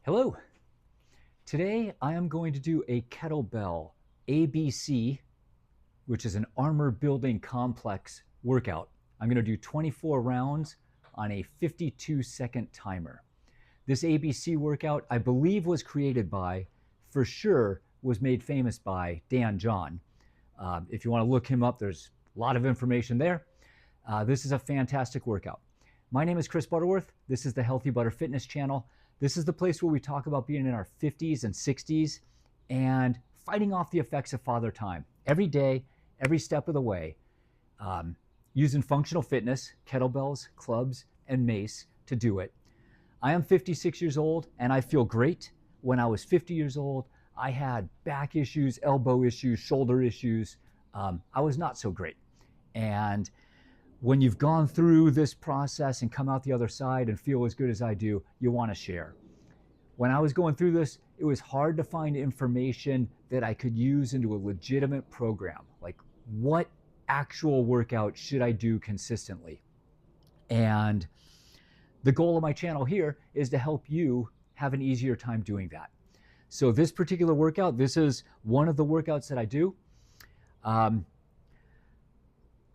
Hello. Today I am going to do a kettlebell ABC, which is an armor building complex workout. I'm going to do 24 rounds on a 52-second timer. This ABC workout, I believe, was created by, for sure, was made famous by Dan John. If you want to look him up, there's a lot of information there. This is a fantastic workout. My name is Chris Butterworth. This is the Healthy Butter Fitness channel. This is the place where we talk about being in our 50s and 60s and fighting off the effects of father time every day, every step of the way, using functional fitness, kettlebells, clubs, and Mace to do it. I am 56 years old and I feel great. When I was 50 years old, I had back issues, elbow issues, shoulder issues. I was not so great. And when you've gone through this process and come out the other side and feel as good as I do, you want to share. When I was going through this, it was hard to find information that I could use into a legitimate program. Like, what actual workout should I do consistently? And the goal of my channel here is to help you have an easier time doing that. So this particular workout, this is one of the workouts that I do.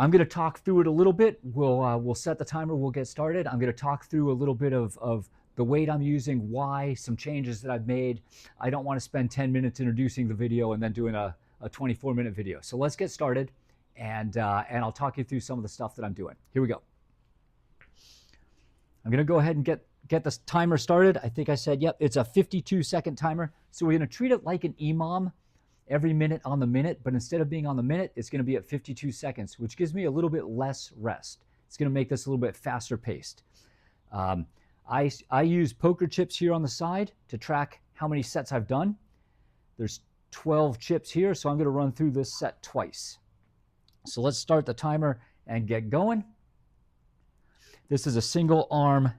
I'm going to talk through it a little bit. We'll set the timer. We'll get started. I'm going to talk through a little bit of the weight I'm using, why, some changes that I've made. I don't want to spend 10 minutes introducing the video and then doing a 24-minute video. So let's get started, and I'll talk you through some of the stuff that I'm doing. Here we go. I'm going to go ahead and get this timer started. I think I said, yep, it's a 52-second timer. So we're going to treat it like an EMOM. Every minute on the minute, but instead of being on the minute, it's going to be at 52 seconds, which gives me a little bit less rest. It's going to make this a little bit faster paced. I use poker chips here on the side to track how many sets I've done. There's 12 chips here, so I'm going to run through this set twice. So let's start the timer and get going. This is a single arm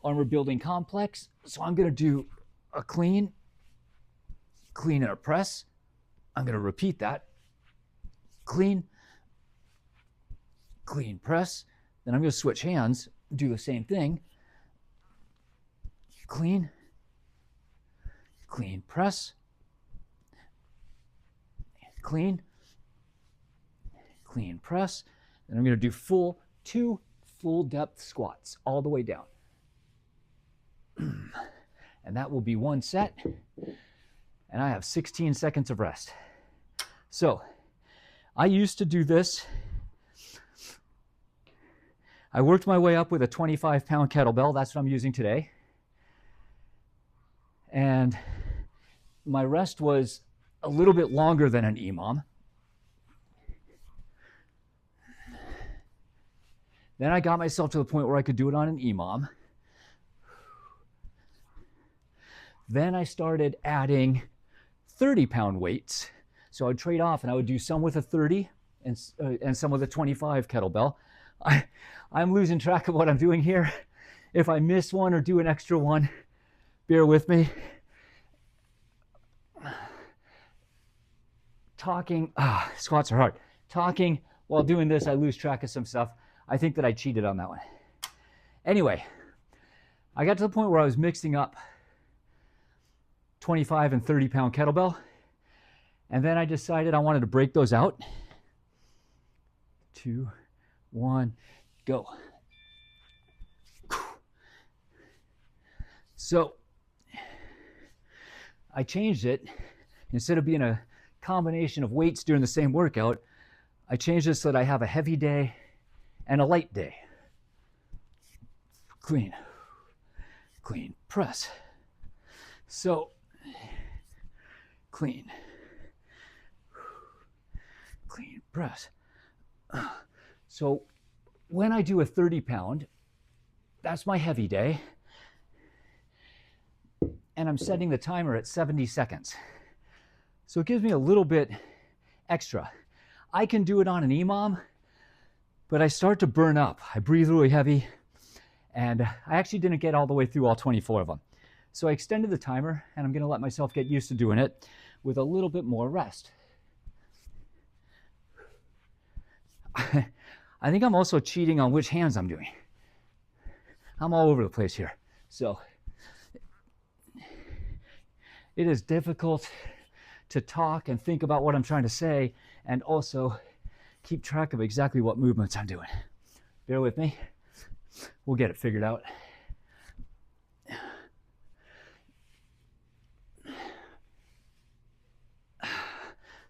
armor building complex, so I'm going to do a clean and a press. I'm going to repeat that. Clean, press. Then I'm going to switch hands, do the same thing. Clean, press. Clean, press. Then I'm going to do two full depth squats all the way down. And that will be one set. And I have 16 seconds of rest. So I used to do this. I worked my way up with a 25-pound kettlebell. That's what I'm using today. And my rest was a little bit longer than an EMOM. Then I got myself to the point where I could do it on an EMOM. Then I started adding 30-pound weights. So I'd trade off and I would do some with a 30 and some with a 25 kettlebell. I'm losing track of what I'm doing here. If I miss one or do an extra one, bear with me. Squats are hard. Talking while doing this, I lose track of some stuff. I think that I cheated on that one. Anyway, I got to the point where I was mixing up 25 and 30-pound kettlebell. And then I decided I wanted to break those out. 2, 1, go. So I changed it. Instead of being a combination of weights during the same workout, I changed this so that I have a heavy day and a light day. Clean, press. So clean, press. So when I do a 30-pound, that's my heavy day. And I'm setting the timer at 70 seconds. So it gives me a little bit extra. I can do it on an EMOM, but I start to burn up. I breathe really heavy, and I actually didn't get all the way through all 24 of them. So I extended the timer, and I'm going to let myself get used to doing it with a little bit more rest. I think I'm also cheating on which hands I'm doing. I'm all over the place here. So it is difficult to talk and think about what I'm trying to say and also keep track of exactly what movements I'm doing. Bear with me. We'll get it figured out.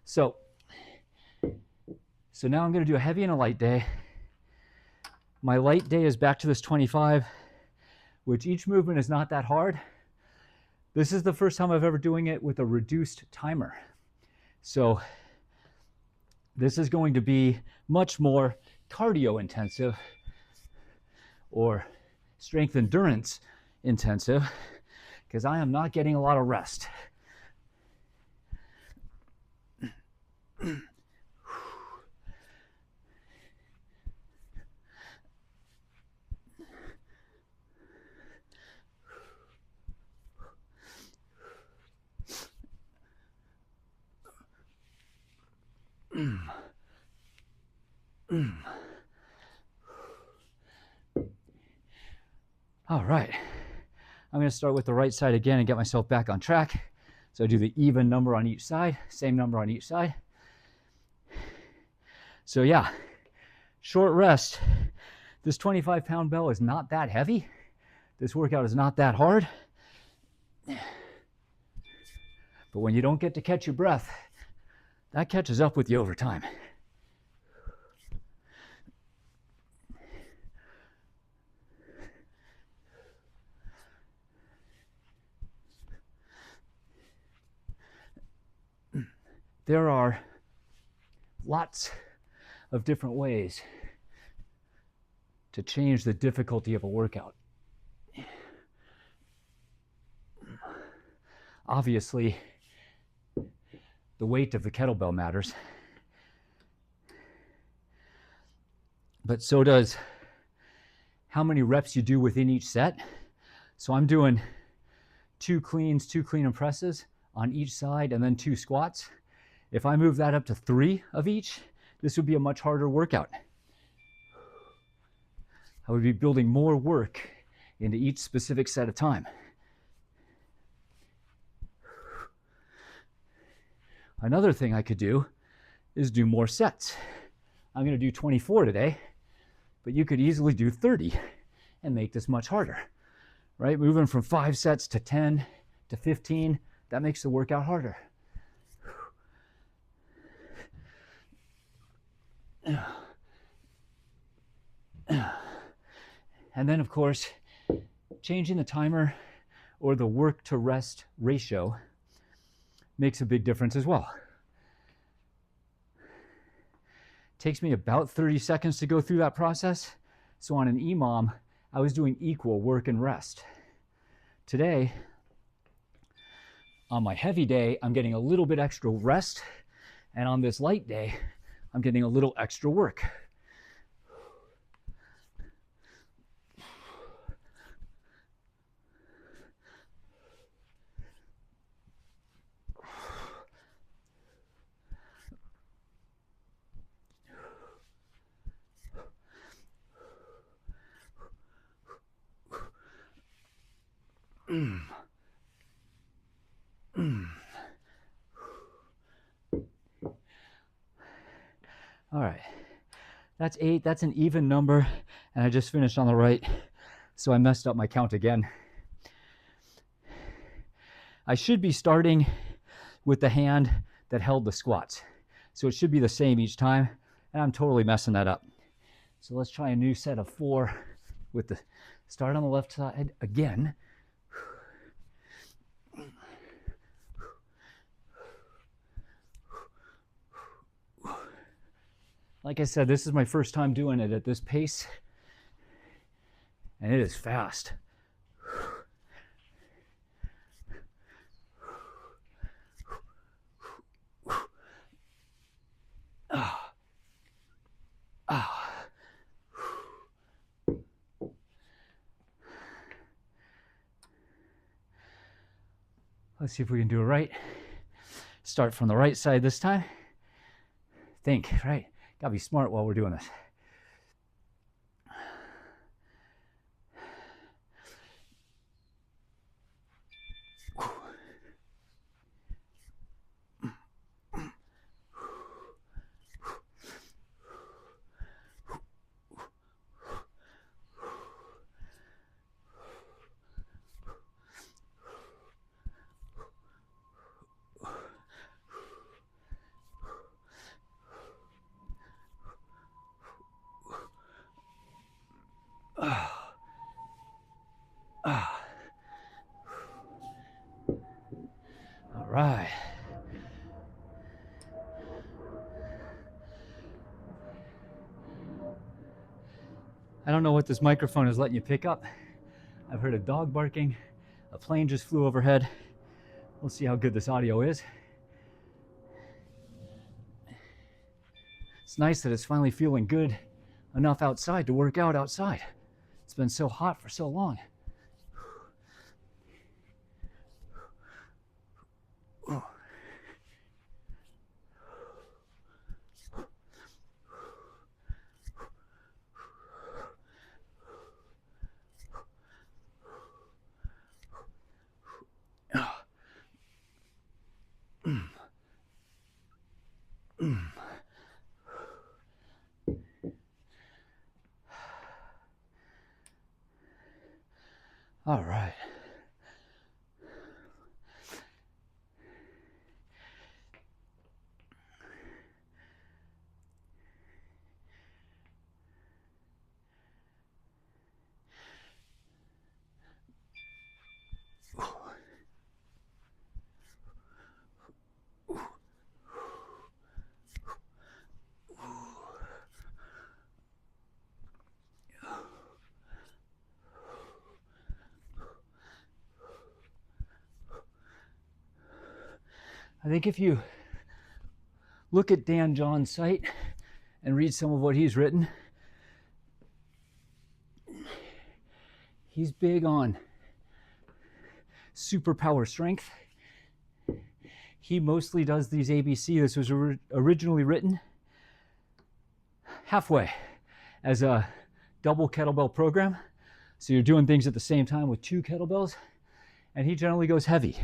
So now I'm going to do a heavy and a light day. My light day is back to this 25, which each movement is not that hard. This is the first time I've ever doing it with a reduced timer. So this is going to be much more cardio intensive or strength endurance intensive because I am not getting a lot of rest. All right, I'm going to start with the right side again and get myself back on track. So I do the even number on each side, same number on each side. So yeah, short rest. This 25-pound bell is not that heavy. This workout is not that hard. But when you don't get to catch your breath, that catches up with you over time. There are lots of different ways to change the difficulty of a workout. Obviously, the weight of the kettlebell matters, but so does how many reps you do within each set. So I'm doing 2 cleans, 2 clean and presses on each side, and then 2 squats. If I move that up to 3 of each, this would be a much harder workout. I would be building more work into each specific set of time. Another thing I could do is do more sets. I'm going to do 24 today, but you could easily do 30 and make this much harder, right? Moving from 5 sets to 10 to 15, that makes the workout harder. And then, of course, changing the timer or the work to rest ratio makes a big difference as well. It takes me about 30 seconds to go through that process. So on an EMOM, I was doing equal work and rest. Today, on my heavy day, I'm getting a little bit extra rest. And on this light day, I'm getting a little extra work. All right, that's 8. That's an even number, and I just finished on the right, so I messed up my count again. I should be starting with the hand that held the squats, so it should be the same each time, and I'm totally messing that up. So let's try a new set of 4 with the start on the left side again. Like I said, this is my first time doing it at this pace, and it is fast. Let's see if we can do it right. Start from the right side this time. Think, right? Gotta be smart while we're doing this. right. I don't know what this microphone is letting you pick up. I've heard a dog barking. A plane just flew overhead. We'll see how good this audio is. It's nice that it's finally feeling good enough outside to work out outside. It's been so hot for so long. All right. I think if you look at Dan John's site and read some of what he's written, he's big on superpower strength. He mostly does these ABC. This was originally written halfway as a double kettlebell program. So you're doing things at the same time with 2 kettlebells, and he generally goes heavy.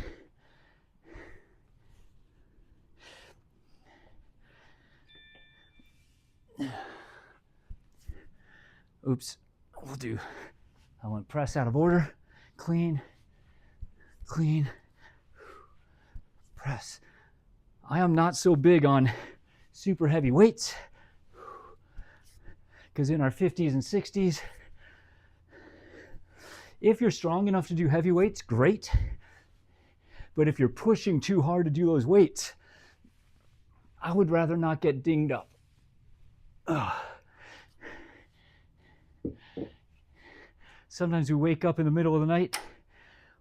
Oops, I went press out of order. Clean, clean, press. I am not so big on super heavy weights because in our 50s and 60s, if you're strong enough to do heavy weights, great. But if you're pushing too hard to do those weights, I would rather not get dinged up. Sometimes we wake up in the middle of the night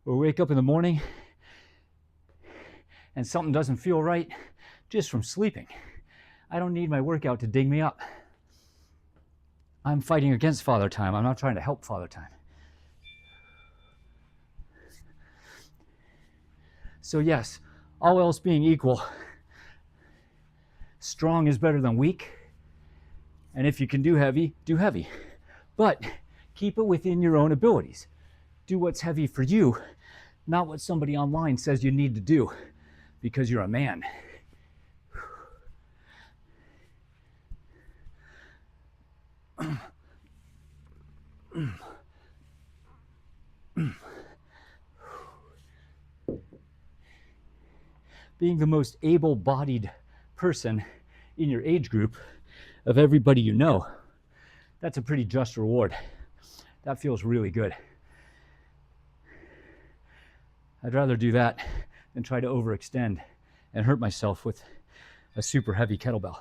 or wake up in the morning and something doesn't feel right just from sleeping. I don't need my workout to ding me up. I'm fighting against Father Time. I'm not trying to help Father Time. So yes, all else being equal, strong is better than weak. And if you can do heavy, do heavy. But keep it within your own abilities. Do what's heavy for you, not what somebody online says you need to do because you're a man. Being the most able-bodied person in your age group of everybody you know, that's a pretty just reward. That feels really good. I'd rather do that than try to overextend and hurt myself with a super heavy kettlebell.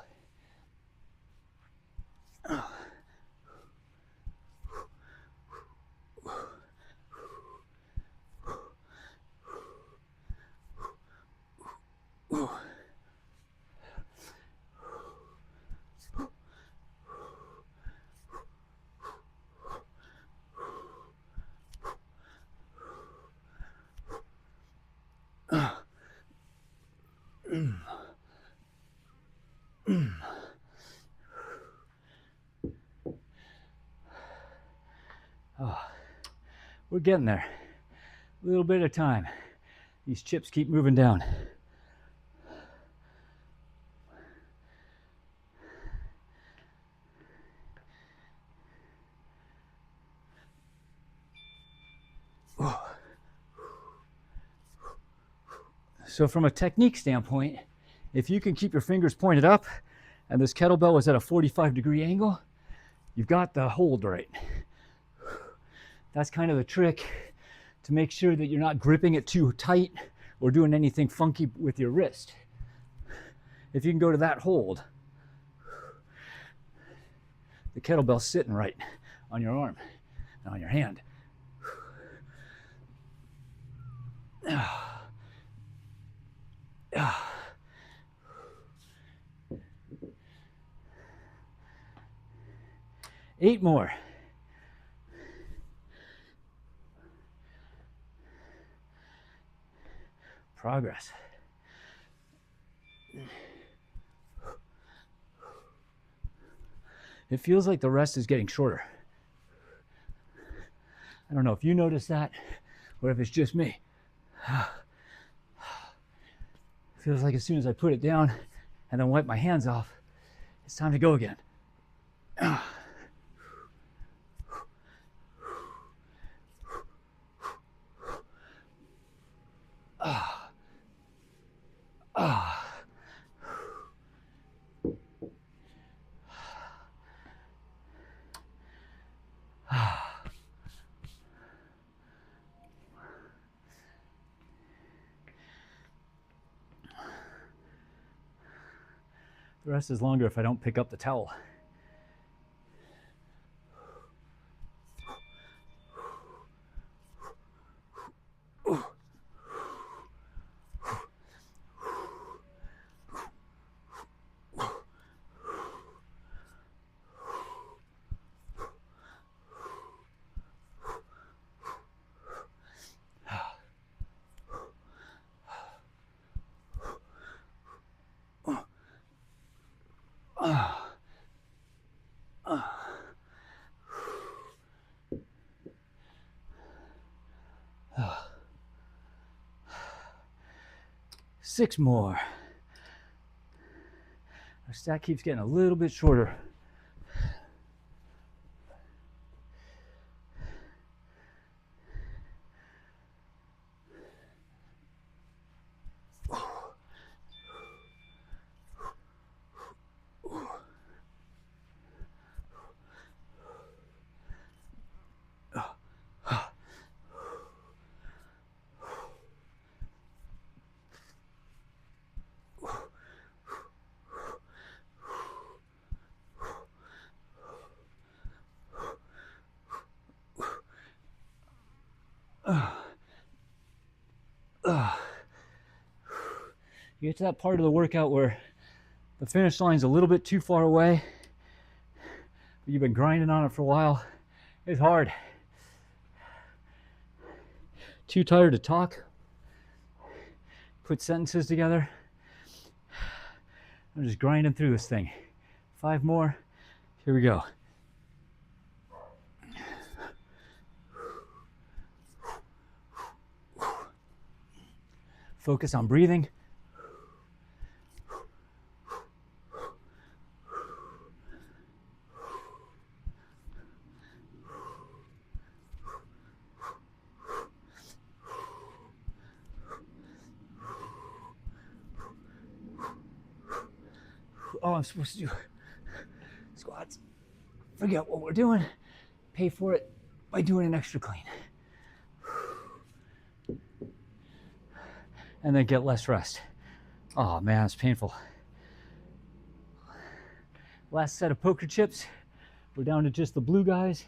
We're getting there. A little bit at a time. These chips keep moving down. So from a technique standpoint, if you can keep your fingers pointed up and this kettlebell is at a 45-degree angle, you've got the hold right. That's kind of the trick, to make sure that you're not gripping it too tight or doing anything funky with your wrist. If you can go to that hold, the kettlebell's sitting right on your arm and on your hand. 8 more. Progress. It feels like the rest is getting shorter. I don't know if you notice that or if it's just me. Feels like as soon as I put it down and then wipe my hands off, it's time to go again. The rest is longer if I don't pick up the towel. Six more. Our stack keeps getting a little bit shorter. You get to that part of the workout where the finish line's a little bit too far away, but you've been grinding on it for a while. It's hard. Too tired to talk, put sentences together. I'm just grinding through this thing. 5 more. Here we go. Focus on breathing. Oh, I'm supposed to do squats. Forget what we're doing. Pay for it by doing an extra clean. And then get less rest. Oh man, it's painful. Last set of poker chips. We're down to just the blue guys.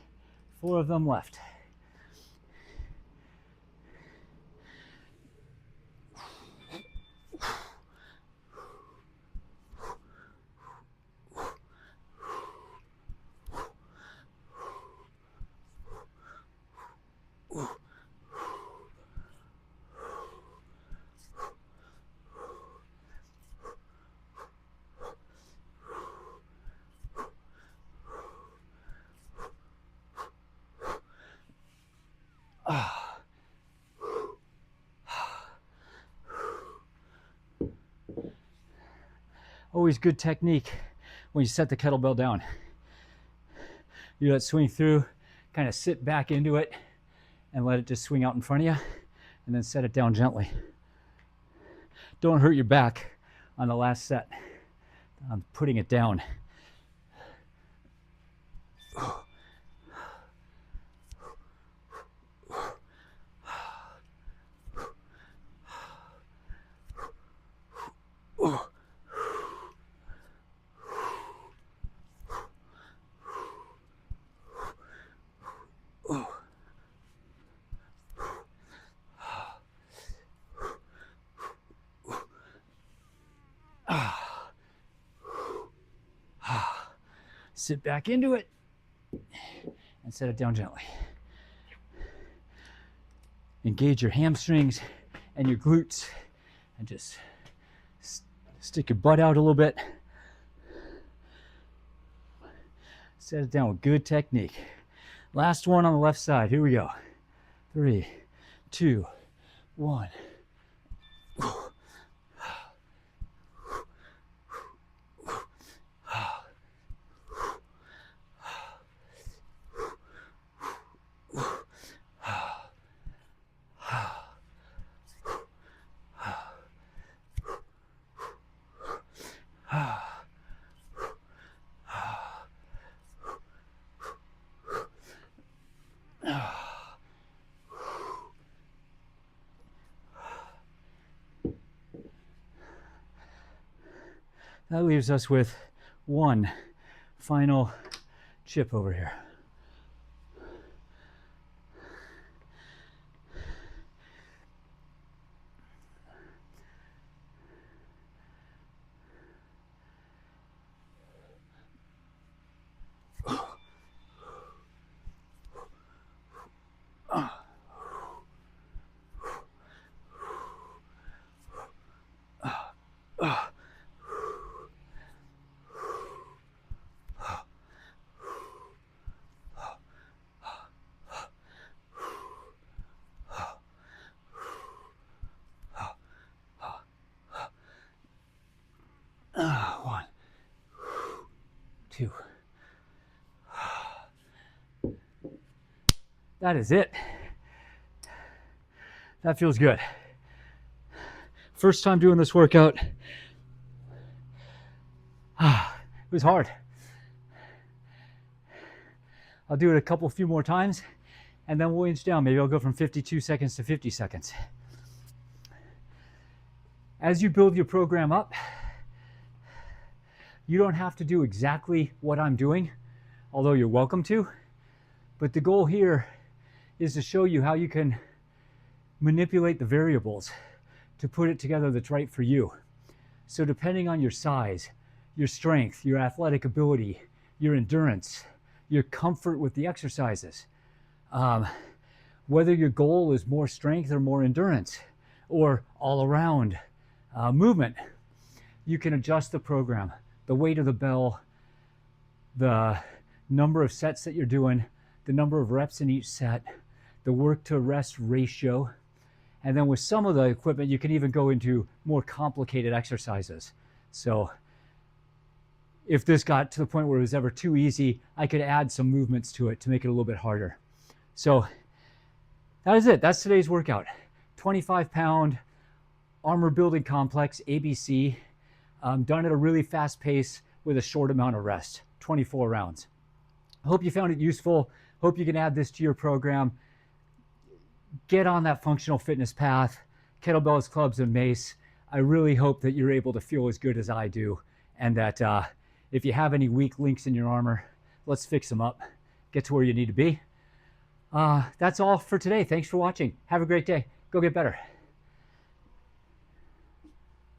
4 of them left. Always good technique when you set the kettlebell down. You let it swing through, kind of sit back into it, and let it just swing out in front of you, and then set it down gently. Don't hurt your back on the last set. I'm putting it down. sit back into it and set it down gently. Engage your hamstrings and your glutes and just stick your butt out a little bit. Set it down with good technique. Last one on the left side. Here we go. 3, 2, 1. That leaves us with one final chip over here. One, 2. That is it. That feels good. First time doing this workout. It was hard. I'll do it a few more times, and then we'll inch down. Maybe I'll go from 52 seconds to 50 seconds. As you build your program up, you don't have to do exactly what I'm doing, although you're welcome to. But the goal here is to show you how you can manipulate the variables to put it together that's right for you. So depending on your size, your strength, your athletic ability, your endurance, your comfort with the exercises, whether your goal is more strength or more endurance or all around movement, you can adjust the program, the weight of the bell, the number of sets that you're doing, the number of reps in each set, the work to rest ratio. And then with some of the equipment, you can even go into more complicated exercises. So if this got to the point where it was ever too easy, I could add some movements to it to make it a little bit harder. So that is it. That's today's workout. 25-pound armor building complex, ABC, done at a really fast pace with a short amount of rest, 24 rounds. I hope you found it useful. Hope you can add this to your program. Get on that functional fitness path, kettlebells, clubs, and mace. I really hope that you're able to feel as good as I do, and that if you have any weak links in your armor, let's fix them up. Get to where you need to be. That's all for today. Thanks for watching. Have a great day. Go get better.